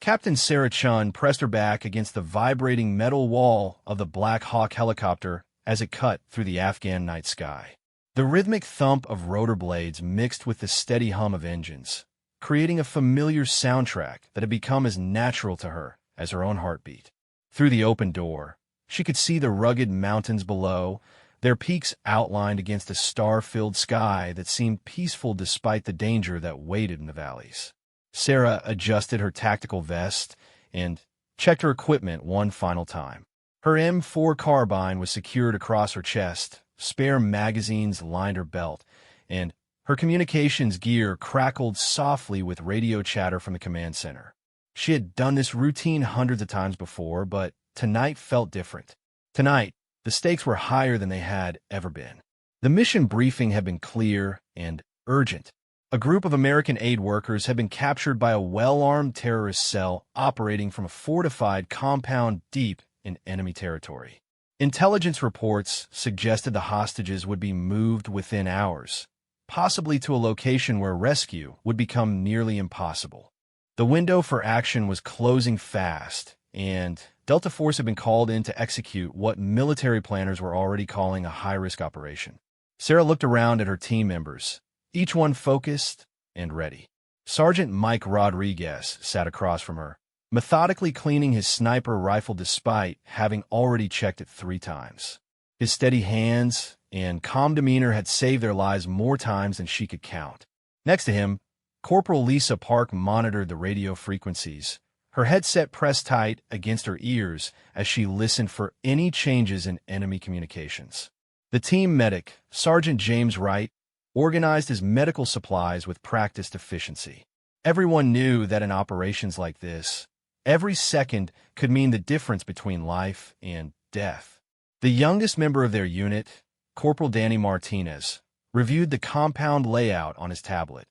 Captain Sarah Chun pressed her back against the vibrating metal wall of the Black Hawk helicopter as it cut through the Afghan night sky. The rhythmic thump of rotor blades mixed with the steady hum of engines, creating a familiar soundtrack that had become as natural to her as her own heartbeat. Through the open door, she could see the rugged mountains below, their peaks outlined against a star-filled sky that seemed peaceful despite the danger that waited in the valleys. Sarah adjusted her tactical vest and checked her equipment one final time. Her M4 carbine was secured across her chest, spare magazines lined her belt, and her communications gear crackled softly with radio chatter from the command center. She had done this routine hundreds of times before, but tonight felt different. Tonight, the stakes were higher than they had ever been. The mission briefing had been clear and urgent. A group of American aid workers had been captured by a well-armed terrorist cell operating from a fortified compound deep in enemy territory. Intelligence reports suggested the hostages would be moved within hours, possibly to a location where rescue would become nearly impossible. The window for action was closing fast, and Delta Force had been called in to execute what military planners were already calling a high-risk operation. Sarah looked around at her team members, each one focused and ready. Sergeant Mike Rodriguez sat across from her, methodically cleaning his sniper rifle despite having already checked it 3 times. His steady hands and calm demeanor had saved their lives more times than she could count. Next to him, Corporal Lisa Park monitored the radio frequencies, her headset pressed tight against her ears as she listened for any changes in enemy communications. The team medic, Sergeant James Wright, organized his medical supplies with practiced efficiency. Everyone knew that in operations like this, every second could mean the difference between life and death. The youngest member of their unit, Corporal Danny Martinez, reviewed the compound layout on his tablet,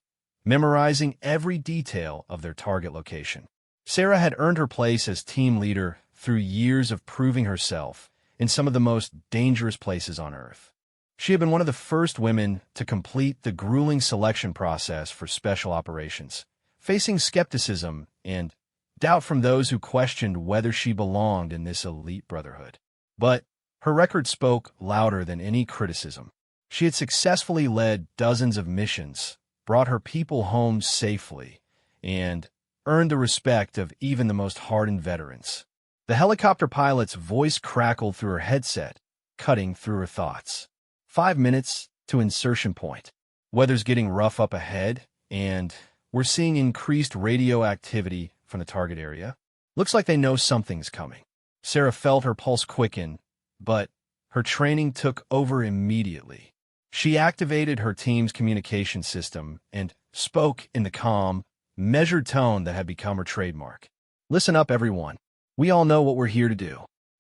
memorizing every detail of their target location. Sarah had earned her place as team leader through years of proving herself in some of the most dangerous places on Earth. She had been one of the first women to complete the grueling selection process for special operations, facing skepticism and doubt from those who questioned whether she belonged in this elite brotherhood. But her record spoke louder than any criticism. She had successfully led dozens of missions, brought her people home safely, and earned the respect of even the most hardened veterans. The helicopter pilot's voice crackled through her headset, cutting through her thoughts. 5 minutes to insertion point. Weather's getting rough up ahead, and we're seeing increased radio activity from the target area. Looks like they know something's coming. Sarah felt her pulse quicken, but her training took over immediately. She activated her team's communication system and spoke in the calm, measured tone that had become her trademark. Listen up, everyone. We all know what we're here to do.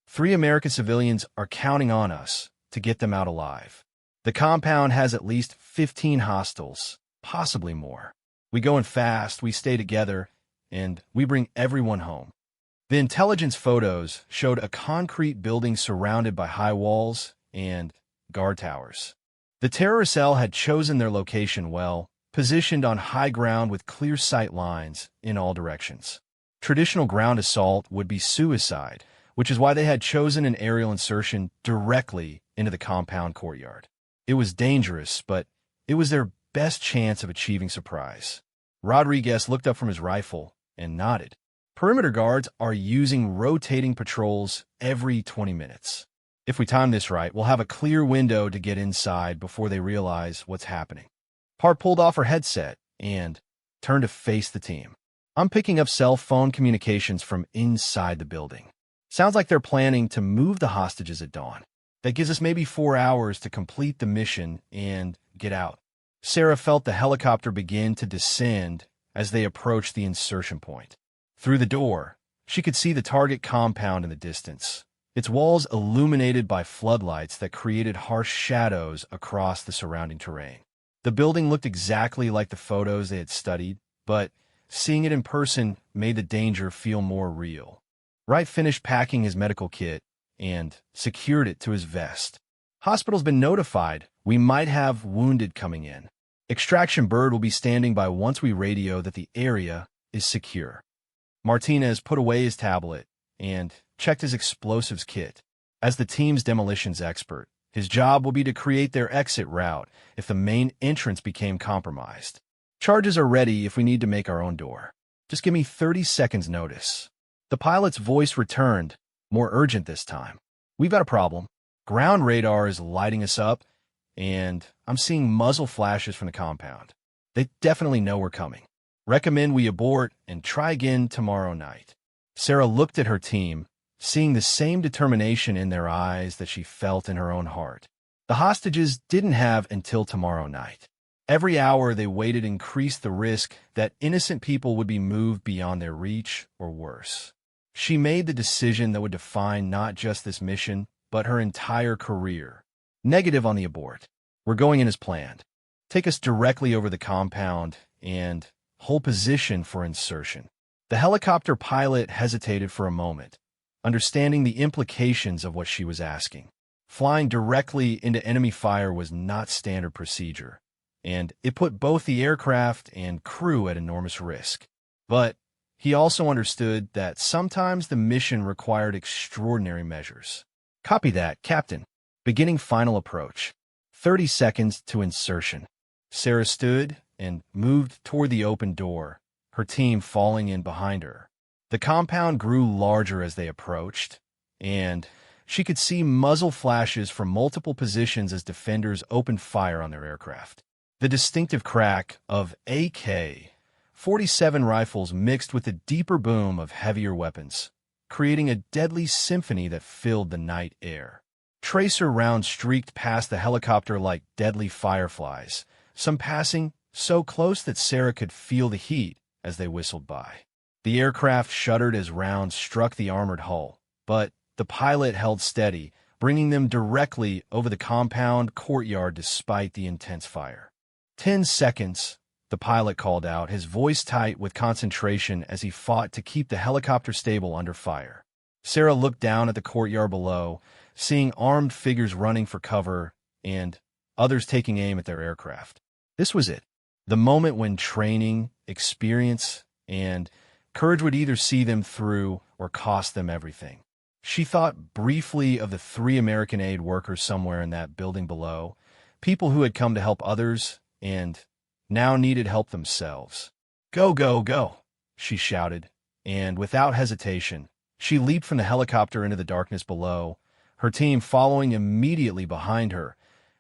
3 American civilians are counting on us to get them out alive. The compound has at least 15 hostiles, possibly more. We go in fast, we stay together, and we bring everyone home. The intelligence photos showed a concrete building surrounded by high walls and guard towers. The terror cell had chosen their location well, positioned on high ground with clear sight lines in all directions. Traditional ground assault would be suicide, which is why they had chosen an aerial insertion directly into the compound courtyard. It was dangerous, but it was their best chance of achieving surprise. Rodriguez looked up from his rifle and nodded. Perimeter guards are using rotating patrols every 20 minutes. If we time this right, we'll have a clear window to get inside before they realize what's happening. Park pulled off her headset and turned to face the team. I'm picking up cell phone communications from inside the building. Sounds like they're planning to move the hostages at dawn. That gives us maybe 4 hours to complete the mission and get out. Sarah felt the helicopter begin to descend as they approached the insertion point. Through the door, she could see the target compound in the distance, its walls illuminated by floodlights that created harsh shadows across the surrounding terrain. The building looked exactly like the photos they had studied, but seeing it in person made the danger feel more real. Wright finished packing his medical kit and secured it to his vest. Hospital's been notified. We might have wounded coming in. Extraction bird will be standing by once we radio that the area is secure. Martinez put away his tablet and checked his explosives kit. As the team's demolitions expert, his job will be to create their exit route if the main entrance became compromised. Charges are ready if we need to make our own door. Just give me 30 seconds notice. The pilot's voice returned, more urgent this time. We've got a problem. Ground radar is lighting us up, and I'm seeing muzzle flashes from the compound. They definitely know we're coming. Recommend we abort and try again tomorrow night. Sarah looked at her team, seeing the same determination in their eyes that she felt in her own heart. The hostages didn't have until tomorrow night. Every hour they waited increased the risk that innocent people would be moved beyond their reach or worse. She made the decision that would define not just this mission, but her entire career. Negative on the abort. We're going in as planned. Take us directly over the compound and hold position for insertion. The helicopter pilot hesitated for a moment, understanding the implications of what she was asking. Flying directly into enemy fire was not standard procedure, and it put both the aircraft and crew at enormous risk. But he also understood that sometimes the mission required extraordinary measures. Copy that, Captain. Beginning final approach. 30 seconds to insertion. Sarah stood and moved toward the open door, her team falling in behind her. The compound grew larger as they approached, and she could see muzzle flashes from multiple positions as defenders opened fire on their aircraft. The distinctive crack of AK-47 rifles mixed with the deeper boom of heavier weapons, creating a deadly symphony that filled the night air. Tracer rounds streaked past the helicopter like deadly fireflies, some passing so close that Sarah could feel the heat as they whistled by. The aircraft shuddered as rounds struck the armored hull, but the pilot held steady, bringing them directly over the compound courtyard despite the intense fire. 10 seconds, the pilot called out, his voice tight with concentration as he fought to keep the helicopter stable under fire. Sarah looked down at the courtyard below, seeing armed figures running for cover and others taking aim at their aircraft. This was it. The moment when training, experience, and courage would either see them through or cost them everything. She thought briefly of the 3 American aid workers somewhere in that building below, people who had come to help others and now needed help themselves. Go, go, go, she shouted, and without hesitation, she leaped from the helicopter into the darkness below, her team following immediately behind her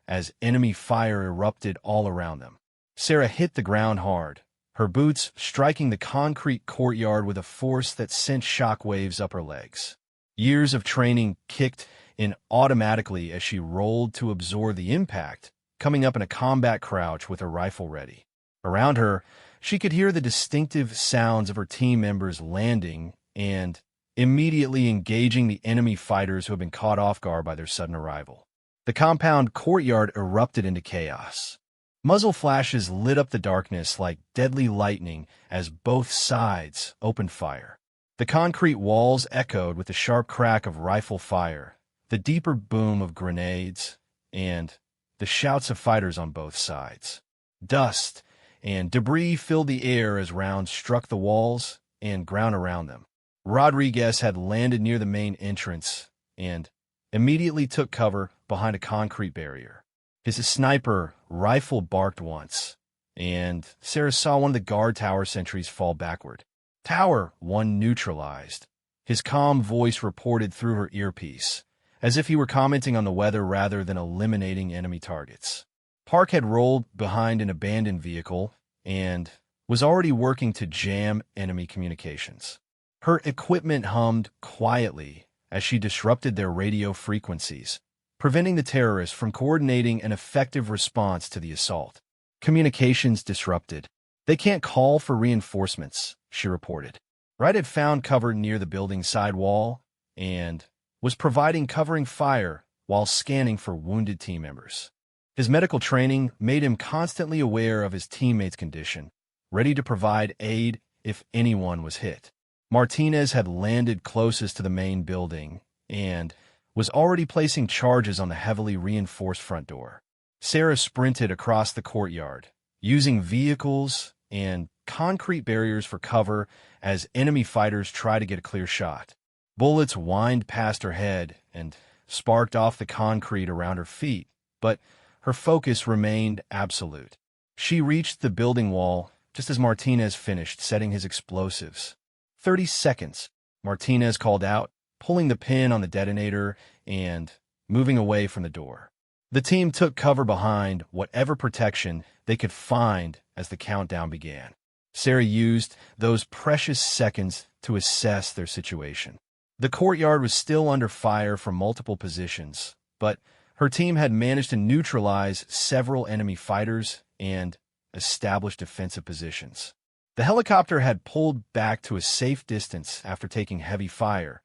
as enemy fire erupted all around them. Sarah hit the ground hard, her boots striking the concrete courtyard with a force that sent shockwaves up her legs. Years of training kicked in automatically as she rolled to absorb the impact, coming up in a combat crouch with her rifle ready. Around her, she could hear the distinctive sounds of her team members landing and immediately engaging the enemy fighters who had been caught off guard by their sudden arrival. The compound courtyard erupted into chaos. Muzzle flashes lit up the darkness like deadly lightning as both sides opened fire. The concrete walls echoed with the sharp crack of rifle fire, the deeper boom of grenades, and the shouts of fighters on both sides. Dust and debris filled the air as rounds struck the walls and ground around them. Rodriguez had landed near the main entrance and immediately took cover behind a concrete barrier. His sniper rifle barked once, and Sarah saw one of the guard tower sentries fall backward. Tower 1 neutralized. His calm voice reported through her earpiece, as if he were commenting on the weather rather than eliminating enemy targets. Park had rolled behind an abandoned vehicle and was already working to jam enemy communications. Her equipment hummed quietly as she disrupted their radio frequencies, preventing the terrorists from coordinating an effective response to the assault. Communications disrupted. They can't call for reinforcements, she reported. Wright had found cover near the building's side wall and was providing covering fire while scanning for wounded team members. His medical training made him constantly aware of his teammates' condition, ready to provide aid if anyone was hit. Martinez had landed closest to the main building and was already placing charges on the heavily reinforced front door. Sarah sprinted across the courtyard, using vehicles and concrete barriers for cover as enemy fighters try to get a clear shot. Bullets whined past her head and sparked off the concrete around her feet, but her focus remained absolute. She reached the building wall just as Martinez finished setting his explosives. 30 seconds, Martinez called out, pulling the pin on the detonator and moving away from the door. The team took cover behind whatever protection they could find as the countdown began. Sarah used those precious seconds to assess their situation. The courtyard was still under fire from multiple positions, but her team had managed to neutralize several enemy fighters and establish defensive positions. The helicopter had pulled back to a safe distance after taking heavy fire,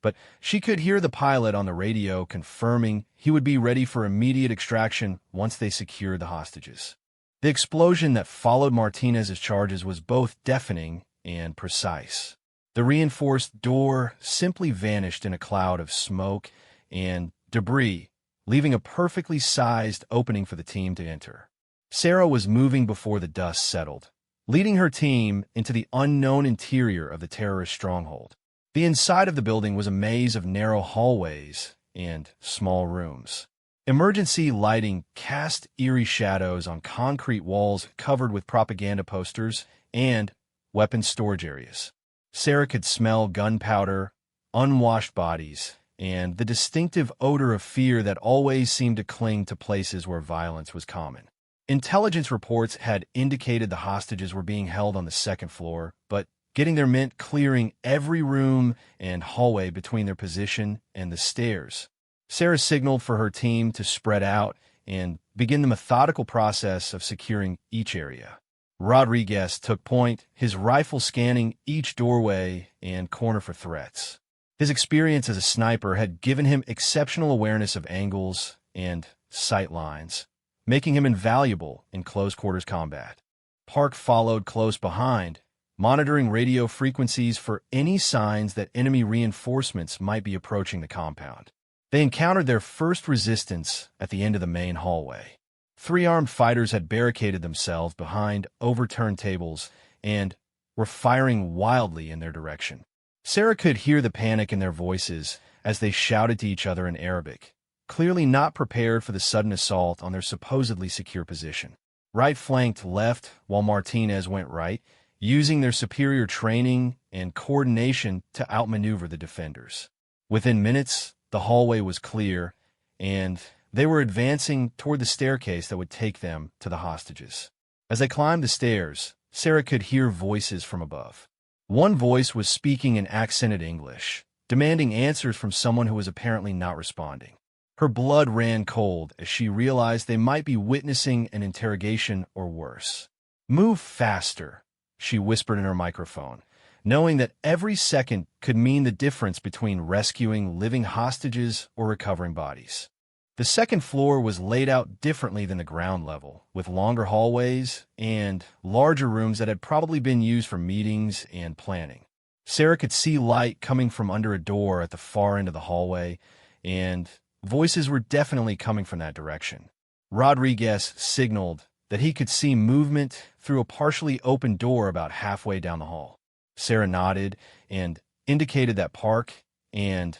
but she could hear the pilot on the radio confirming he would be ready for immediate extraction once they secured the hostages. The explosion that followed Martinez's charges was both deafening and precise. The reinforced door simply vanished in a cloud of smoke and debris, leaving a perfectly sized opening for the team to enter. Sarah was moving before the dust settled, leading her team into the unknown interior of the terrorist stronghold. The inside of the building was a maze of narrow hallways and small rooms. Emergency lighting cast eerie shadows on concrete walls covered with propaganda posters and weapons storage areas. Sarah could smell gunpowder, unwashed bodies, and the distinctive odor of fear that always seemed to cling to places where violence was common. Intelligence reports had indicated the hostages were being held on the second floor, but getting there meant clearing every room and hallway between their position and the stairs. Sarah signaled for her team to spread out and begin the methodical process of securing each area. Rodriguez took point, his rifle scanning each doorway and corner for threats. His experience as a sniper had given him exceptional awareness of angles and sight lines, making him invaluable in close-quarters combat. Park followed close behind, monitoring radio frequencies for any signs that enemy reinforcements might be approaching the compound. They encountered their first resistance at the end of the main hallway. 3 armed fighters had barricaded themselves behind overturned tables and were firing wildly in their direction. Sarah could hear the panic in their voices as they shouted to each other in Arabic, clearly not prepared for the sudden assault on their supposedly secure position. Wright flanked left while Martinez went right, using their superior training and coordination to outmaneuver the defenders. Within minutes, the hallway was clear, and they were advancing toward the staircase that would take them to the hostages. As they climbed the stairs, Sarah could hear voices from above. One voice was speaking in accented English, demanding answers from someone who was apparently not responding. Her blood ran cold as she realized they might be witnessing an interrogation or worse. "Move faster," she whispered in her microphone, knowing that every second could mean the difference between rescuing living hostages or recovering bodies. The second floor was laid out differently than the ground level, with longer hallways and larger rooms that had probably been used for meetings and planning. Sarah could see light coming from under a door at the far end of the hallway, and voices were definitely coming from that direction. Rodriguez signaled that he could see movement through a partially open door about halfway down the hall. Sarah nodded and indicated that Park and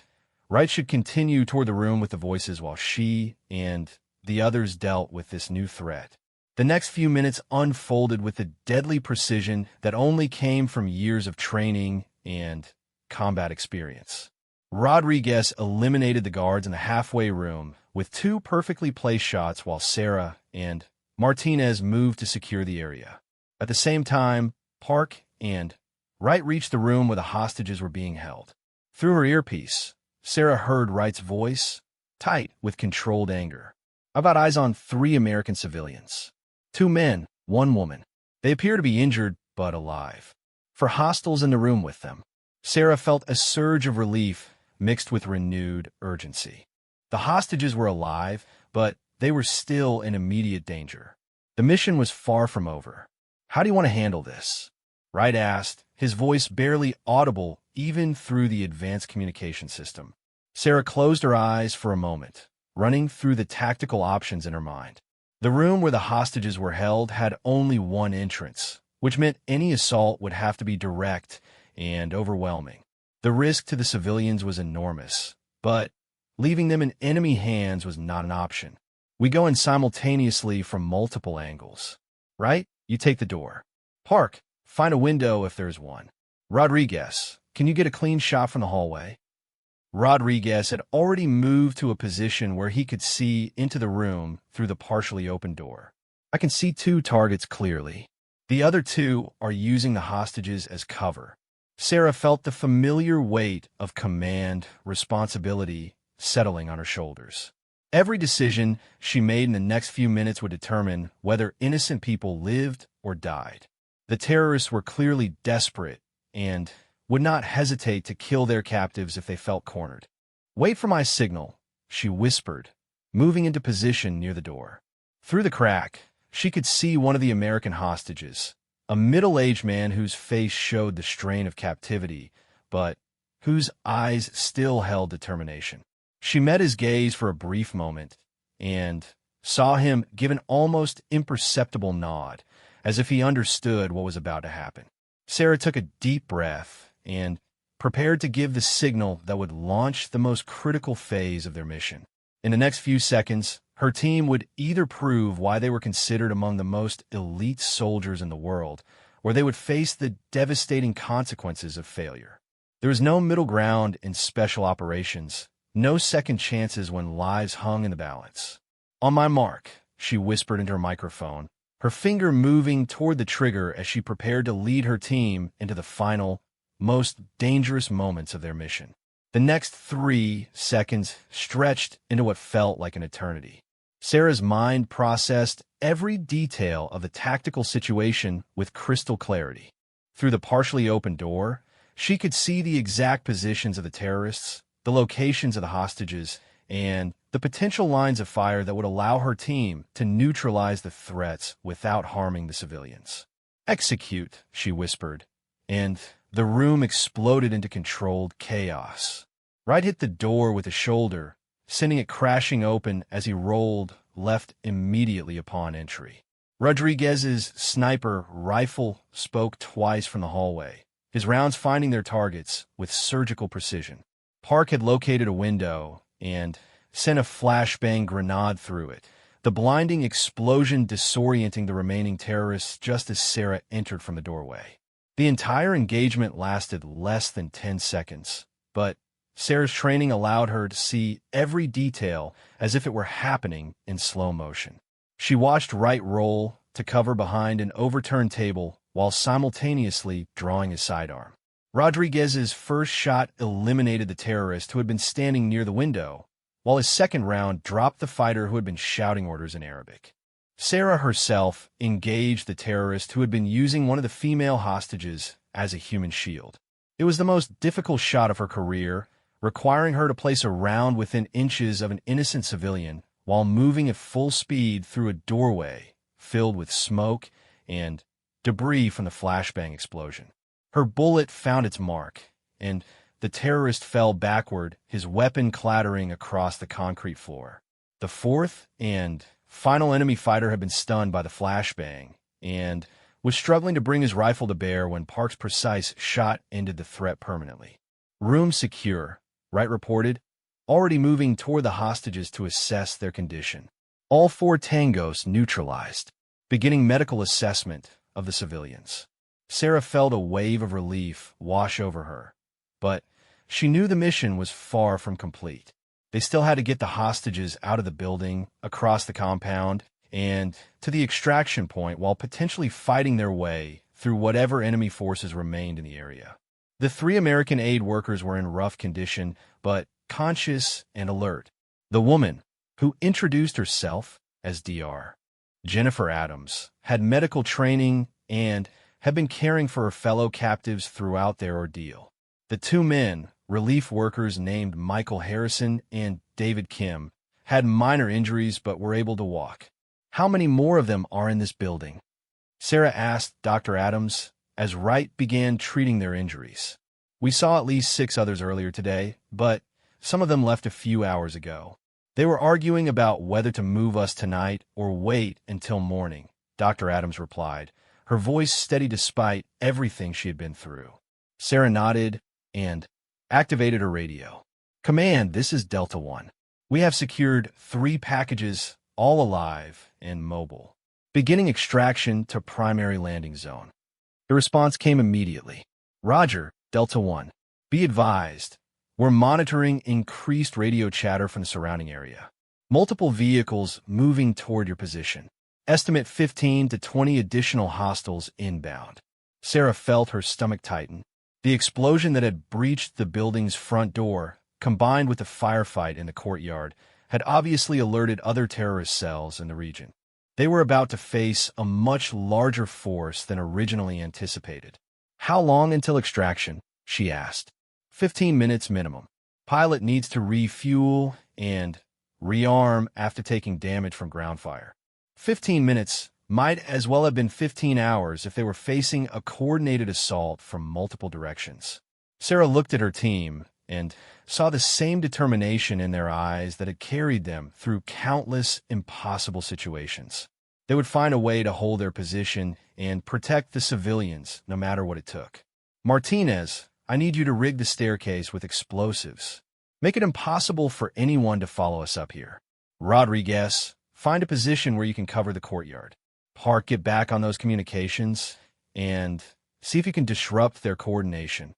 Wright should continue toward the room with the voices while she and the others dealt with this new threat. The next few minutes unfolded with the deadly precision that only came from years of training and combat experience. Rodriguez eliminated the guards in the halfway room with 2 perfectly placed shots while Sarah and Martinez moved to secure the area. At the same time, Park and Wright reached the room where the hostages were being held. Through her earpiece, Sarah heard Wright's voice, tight with controlled anger. "I've got eyes on 3 American civilians. 2 men, 1 woman. They appear to be injured, but alive. For hostiles in the room with them." Sarah felt a surge of relief mixed with renewed urgency. The hostages were alive, but they were still in immediate danger. The mission was far from over. "How do you want to handle this?" Wright asked, his voice barely audible even through the advanced communication system. Sarah closed her eyes for a moment, running through the tactical options in her mind. The room where the hostages were held had only one entrance, which meant any assault would have to be direct and overwhelming. The risk to the civilians was enormous, but leaving them in enemy hands was not an option. We go in simultaneously from multiple angles. Right? You take the door. Park. Find a window if there's one. Rodriguez, can you get a clean shot from the hallway? Rodriguez had already moved to a position where he could see into the room through the partially open door. I can see 2 targets clearly. The other 2 are using the hostages as cover. Sarah felt the familiar weight of command, responsibility settling on her shoulders. Every decision she made in the next few minutes would determine whether innocent people lived or died. The terrorists were clearly desperate and would not hesitate to kill their captives if they felt cornered. "Wait for my signal," she whispered, moving into position near the door. Through the crack, she could see one of the American hostages, a middle-aged man whose face showed the strain of captivity, but whose eyes still held determination. She met his gaze for a brief moment and saw him give an almost imperceptible nod, as if he understood what was about to happen. Sarah took a deep breath and prepared to give the signal that would launch the most critical phase of their mission. In the next few seconds, her team would either prove why they were considered among the most elite soldiers in the world, or they would face the devastating consequences of failure. There was no middle ground in special operations, no second chances when lives hung in the balance. "On my mark," she whispered into her microphone, her finger moving toward the trigger as she prepared to lead her team into the final, most dangerous moments of their mission. The next 3 seconds stretched into what felt like an eternity. Sarah's mind processed every detail of the tactical situation with crystal clarity. Through the partially open door, she could see the exact positions of the terrorists, the locations of the hostages, and the potential lines of fire that would allow her team to neutralize the threats without harming the civilians. "Execute," she whispered, and the room exploded into controlled chaos. Wright hit the door with a shoulder, sending it crashing open as he rolled left immediately upon entry. Rodriguez's sniper rifle spoke twice from the hallway, his rounds finding their targets with surgical precision. Park had located a window and sent a flashbang grenade through it, the blinding explosion disorienting the remaining terrorists just as Sarah entered from the doorway. The entire engagement lasted less than 10 seconds, but Sarah's training allowed her to see every detail as if it were happening in slow motion. She watched Wright roll to cover behind an overturned table while simultaneously drawing his sidearm. Rodriguez's first shot eliminated the terrorist who had been standing near the window, while his second round dropped the fighter who had been shouting orders in Arabic. Sarah herself engaged the terrorist who had been using one of the female hostages as a human shield. It was the most difficult shot of her career, requiring her to place a round within inches of an innocent civilian while moving at full speed through a doorway filled with smoke and debris from the flashbang explosion. Her bullet found its mark, and the terrorist fell backward, his weapon clattering across the concrete floor. The fourth and final enemy fighter had been stunned by the flashbang and was struggling to bring his rifle to bear when Park's precise shot ended the threat permanently. "Room secure," Wright reported, already moving toward the hostages to assess their condition. All 4 tangos neutralized, beginning medical assessment of the civilians. Sarah felt a wave of relief wash over her, but she knew the mission was far from complete. They still had to get the hostages out of the building, across the compound, and to the extraction point while potentially fighting their way through whatever enemy forces remained in the area. The 3 American aid workers were in rough condition, but conscious and alert. The woman, who introduced herself as Dr. Jennifer Adams, had medical training and had been caring for her fellow captives throughout their ordeal. The 2 men, relief workers named Michael Harrison and David Kim, had minor injuries but were able to walk. "How many more of them are in this building?" Sarah asked Dr. Adams as Wright began treating their injuries. "We saw at least 6 others earlier today, but some of them left a few hours ago. They were arguing about whether to move us tonight or wait until morning," Dr. Adams replied, her voice steady despite everything she had been through. Sarah nodded and activated her radio. "Command, this is Delta One. We have secured 3 packages, all alive and mobile. Beginning extraction to primary landing zone." The response came immediately. "Roger, Delta One. Be advised, we're monitoring increased radio chatter from the surrounding area. Multiple vehicles moving toward your position. Estimate 15 to 20 additional hostiles inbound." Sarah felt her stomach tighten. The explosion that had breached the building's front door, combined with the firefight in the courtyard, had obviously alerted other terrorist cells in the region. They were about to face a much larger force than originally anticipated. "How long until extraction?" she asked. 15 minutes minimum. Pilot needs to refuel and rearm after taking damage from ground fire." 15 minutes might as well have been 15 hours if they were facing a coordinated assault from multiple directions. Sarah looked at her team and saw the same determination in their eyes that had carried them through countless impossible situations. They would find a way to hold their position and protect the civilians no matter what it took. "Martinez, I need you to rig the staircase with explosives. Make it impossible for anyone to follow us up here. Rodriguez, find a position where you can cover the courtyard. Park, get back on those communications and see if you can disrupt their coordination."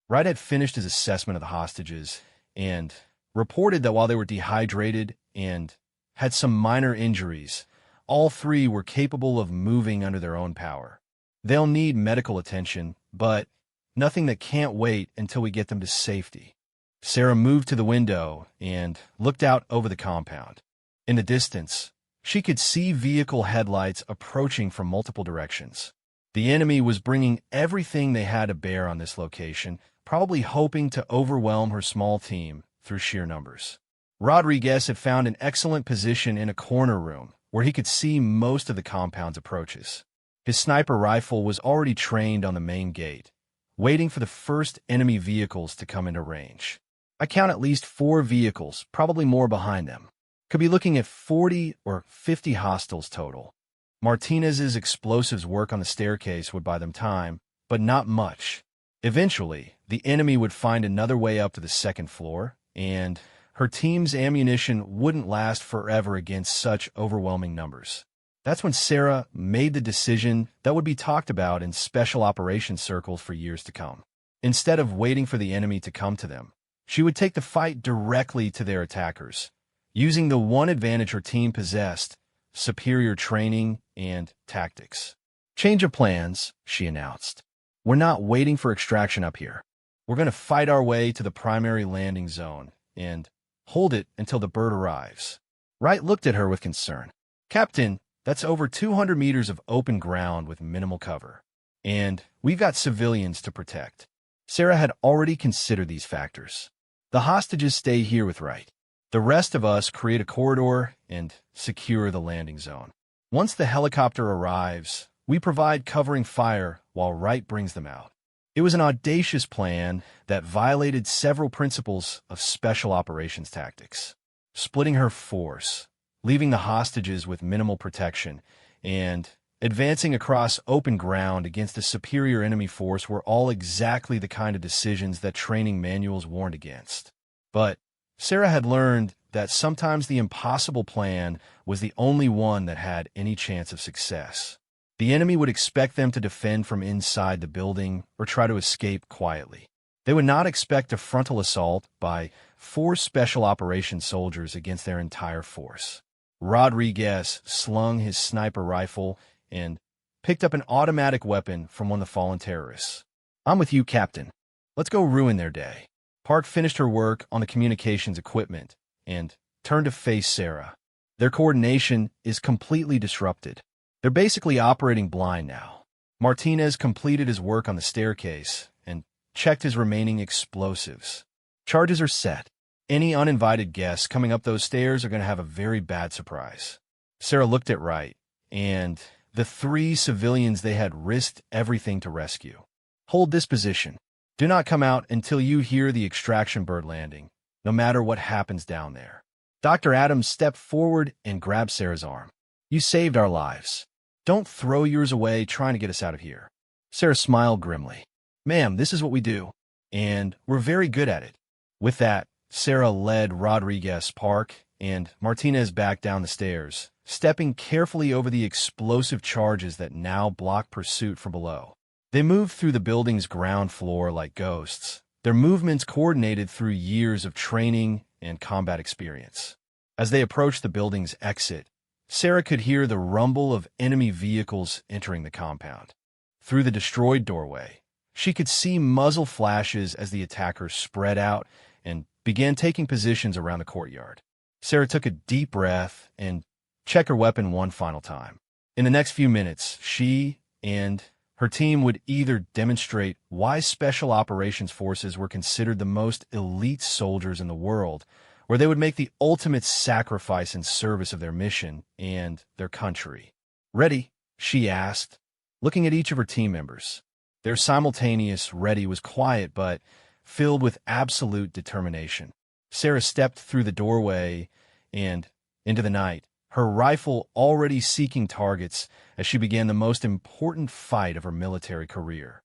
Wright had finished his assessment of the hostages and reported that while they were dehydrated and had some minor injuries, all 3 were capable of moving under their own power. "They'll need medical attention, but nothing that can't wait until we get them to safety." Sarah moved to the window and looked out over the compound. In the distance, she could see vehicle headlights approaching from multiple directions. The enemy was bringing everything they had to bear on this location, probably hoping to overwhelm her small team through sheer numbers. Rodriguez had found an excellent position in a corner room where he could see most of the compound's approaches. His sniper rifle was already trained on the main gate, waiting for the first enemy vehicles to come into range. "I count at least 4 vehicles, probably more behind them. Could be looking at 40 or 50 hostiles total." Martinez's explosives work on the staircase would buy them time, but not much. Eventually, the enemy would find another way up to the second floor, and her team's ammunition wouldn't last forever against such overwhelming numbers. That's when Sarah made the decision that would be talked about in special operations circles for years to come. Instead of waiting for the enemy to come to them, she would take the fight directly to their attackers, using the one advantage her team possessed: superior training and tactics. "Change of plans," she announced. "We're not waiting for extraction up here. We're going to fight our way to the primary landing zone and hold it until the bird arrives." Wright looked at her with concern. "Captain, that's over 200 meters of open ground with minimal cover. And we've got civilians to protect." Sarah had already considered these factors. "The hostages stay here with Wright. The rest of us create a corridor and secure the landing zone. Once the helicopter arrives, we provide covering fire while Wright brings them out." It was an audacious plan that violated several principles of special operations tactics. Splitting her force, leaving the hostages with minimal protection, and advancing across open ground against a superior enemy force were all exactly the kind of decisions that training manuals warned against. But Sarah had learned that sometimes the impossible plan was the only one that had any chance of success. The enemy would expect them to defend from inside the building or try to escape quietly. They would not expect a frontal assault by 4 special operations soldiers against their entire force. Rodriguez slung his sniper rifle and picked up an automatic weapon from one of the fallen terrorists. "I'm with you, Captain. Let's go ruin their day." Park finished her work on the communications equipment and turned to face Sarah. Their coordination is completely disrupted. They're basically operating blind now. Martinez completed his work on the staircase and checked his remaining explosives. Charges are set. Any uninvited guests coming up those stairs are going to have a very bad surprise. Sarah looked at Wright and the 3 civilians they had risked everything to rescue. "Hold this position. Do not come out until you hear the extraction bird landing, no matter what happens down there." Dr. Adams stepped forward and grabbed Sarah's arm. "You saved our lives. Don't throw yours away trying to get us out of here. Sarah smiled grimly. Ma'am, this is what we do, and we're very good at it. With that, Sarah led Rodriguez Park and Martinez back down the stairs, stepping carefully over the explosive charges that now blocked pursuit from below. They moved through the building's ground floor like ghosts, their movements coordinated through years of training and combat experience. As they approached the building's exit, Sarah could hear the rumble of enemy vehicles entering the compound. Through the destroyed doorway, she could see muzzle flashes as the attackers spread out and began taking positions around the courtyard. Sarah took a deep breath and checked her weapon one final time. In the next few minutes, she and her team would either demonstrate why Special Operations Forces were considered the most elite soldiers in the world, or they would make the ultimate sacrifice in service of their mission and their country. Ready? She asked, looking at each of her team members. Their simultaneous ready was quiet but filled with absolute determination. Sarah stepped through the doorway and into the night, her rifle already seeking targets as she began the most important fight of her military career.